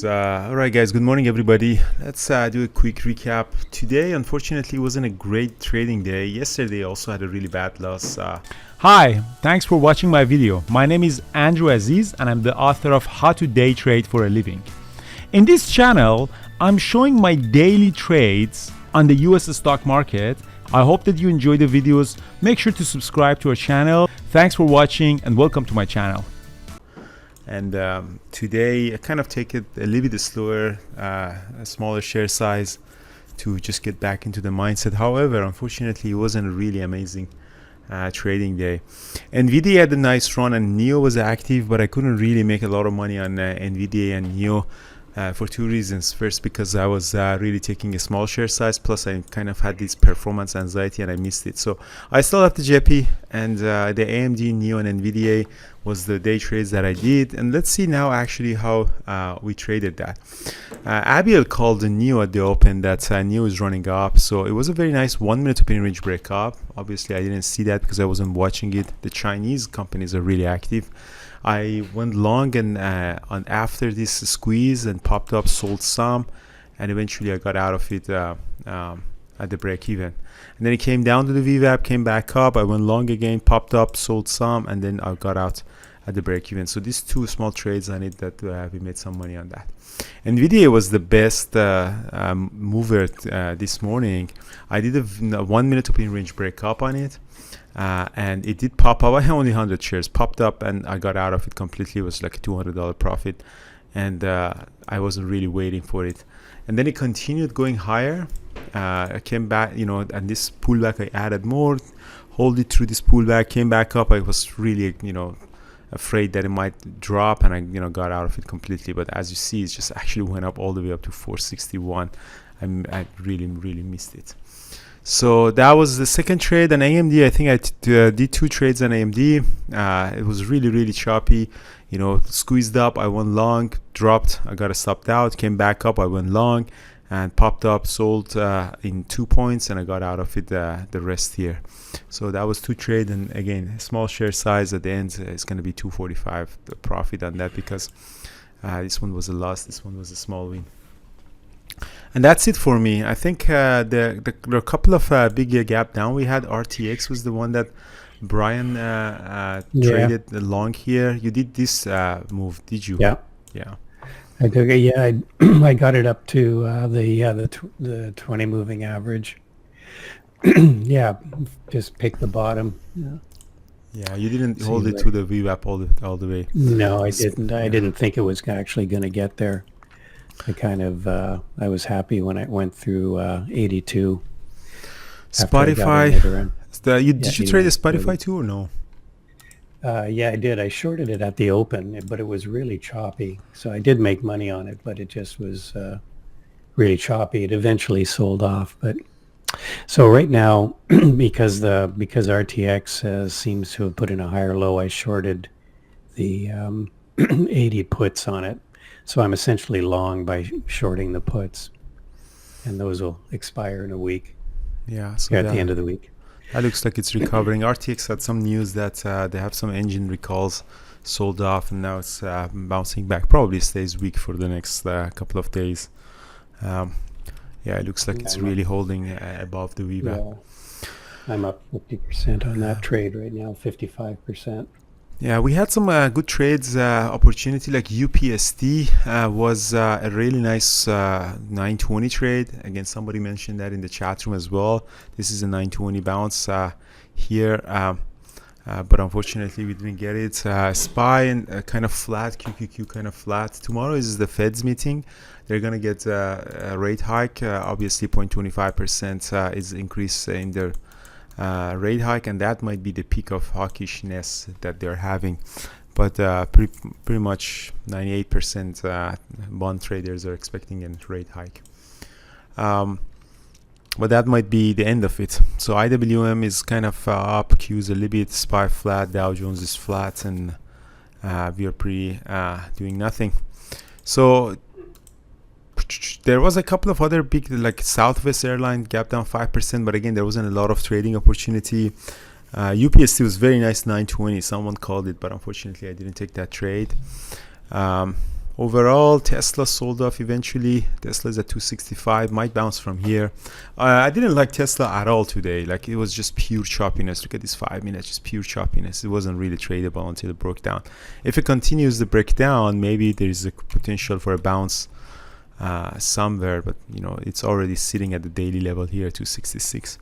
All right, guys. Good morning, everybody. Let's do a quick recap. Today, unfortunately, wasn't a great trading day. Yesterday, also had a really bad loss. Hi, thanks for watching my video. My name is Andrew Aziz and I'm the author of How to Day Trade for a Living. In this channel, I'm showing my daily trades on the US stock market. I hope that you enjoy the videos. Make sure to subscribe to our channel. Thanks for watching and welcome to my channel. And today, I kind of take it a little bit slower, a smaller share size to just get back into the mindset. However, unfortunately, it wasn't a really amazing trading day. NVIDIA had a nice run and NEO was active, but I couldn't really make a lot of money on NVIDIA and NEO for two reasons. First, because I was really taking a small share size, plus I kind of had this performance anxiety and I missed it. So I still have the JP and the AMD, NEO and NVIDIA was the day trades that I did. And let's see now actually how we traded that. Abiel called the NEO at the open that NEO is running up. So it was a very nice 1 minute opening range break up. Obviously, I didn't see that because I wasn't watching it. The Chinese companies are really active. I went long and on after this squeeze and popped up, sold some, and eventually I got out of it at the break even. And then it came down to the VWAP, came back up. I went long again, popped up, sold some, and then I got out at the break even. So these two small trades on it that we made some money on that. NVIDIA was the best mover this morning. I did a 1 minute opening range break up on it. And it did pop up. I had only 100 shares popped up and I got out of it completely. It was like a $200 profit and I wasn't really waiting for it. And then it continued going higher. I came back, and this pullback I added more, hold it through this pullback, came back up. I was really, afraid that it might drop and I, got out of it completely. But as you see, it just actually went up all the way up to 461. I really missed it. So that was the second trade on AMD. I think I did two trades on AMD. It was really choppy, squeezed up. I went long, dropped. I got stopped out, came back up. I went long and popped up, sold in 2 points, and I got out of it the rest here. So that was two trades. And again, small share size at the end is going to be 245 the profit on that because this one was a loss. This one was a small win. And that's it for me. I think there are a couple of big gap down. We had RTX was the one that Brian traded long here. You did this move, did you? Yeah. I took it. Yeah, I got it up to the 20 moving average. Yeah, just pick the bottom. Yeah, you didn't hold it to the VWAP all the way. No, I didn't. I didn't think it was actually going to get there. I was happy when it went through 82. Spotify. Did you trade the Spotify too or no? Yeah, I did. I shorted it at the open, but it was really choppy. So I did make money on it, but it just was really choppy. It eventually sold off. But so right now, because RTX seems to have put in a higher low, I shorted the 80 puts on it. So I'm essentially long by shorting the puts, and those will expire in a week. Yeah, so at the end of the week. That looks like it's recovering. RTX had some news that they have some engine recalls sold off, and now it's bouncing back. Probably stays weak for the next couple of days. It looks like it's really holding above the VWAP. Yeah. I'm up 50% on that trade right now, 55%. Yeah, we had some good trades opportunity. Like UPST was a really nice 920 trade. Again, somebody mentioned that in the chat room as well. This is a 920 bounce here, but unfortunately we didn't get it. SPY and kind of flat, QQQ kind of flat. Tomorrow is the Fed's meeting. They're gonna get a rate hike. Obviously, 0.25% is increase in their rate hike, and that might be the peak of hawkishness that they're having. But pretty much 98% bond traders are expecting a rate hike. But that might be the end of it. So IWM is kind of up, Q's a little bit, SPY flat, Dow Jones is flat, and we are pretty doing nothing. So there was a couple of other big, like Southwest Airlines gap down 5%, but again, there wasn't a lot of trading opportunity. UPST was very nice, 920. Someone called it, but unfortunately, I didn't take that trade. overall, Tesla sold off eventually. Tesla is at 265, might bounce from here. I didn't like Tesla at all today. Like, it was just pure choppiness. Look at this 5 minutes, just pure choppiness. It wasn't really tradable until it broke down. If it continues to break down, maybe there's a potential for a bounce somewhere, but you know, it's already sitting at the daily level here, 266.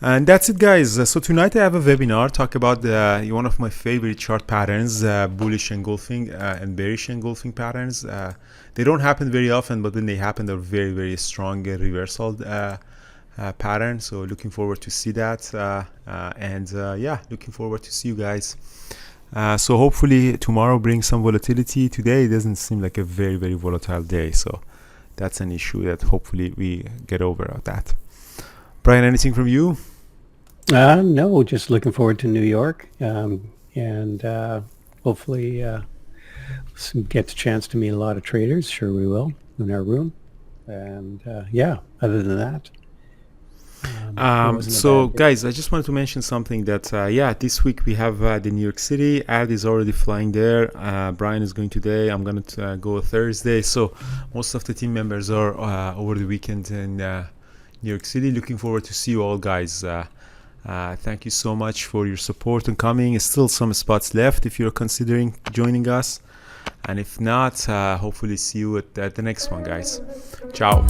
And that's it, guys. So tonight I have a webinar, talk about one of my favorite chart patterns, bullish engulfing and bearish engulfing patterns. They don't happen very often, but when they happen, they're very, very strong reversal pattern. So looking forward to see that. Yeah, looking forward to see you guys. So hopefully tomorrow brings some volatility. Today it doesn't seem like a very, very volatile day. So that's an issue that hopefully we get over that. Brian, anything from you? No, just looking forward to New York, and hopefully get the chance to meet a lot of traders. Sure we will, in our room. And yeah, other than that. So guys, I just wanted to mention something that, yeah, this week we have the New York City. Ad is already flying there. Brian is going today. I'm going to go Thursday. So most of the team members are over the weekend in New York City. Looking forward to see you all, guys. Thank you so much for your support and coming. There's still some spots left if you're considering joining us. And if not, hopefully see you at the next one, guys. Ciao.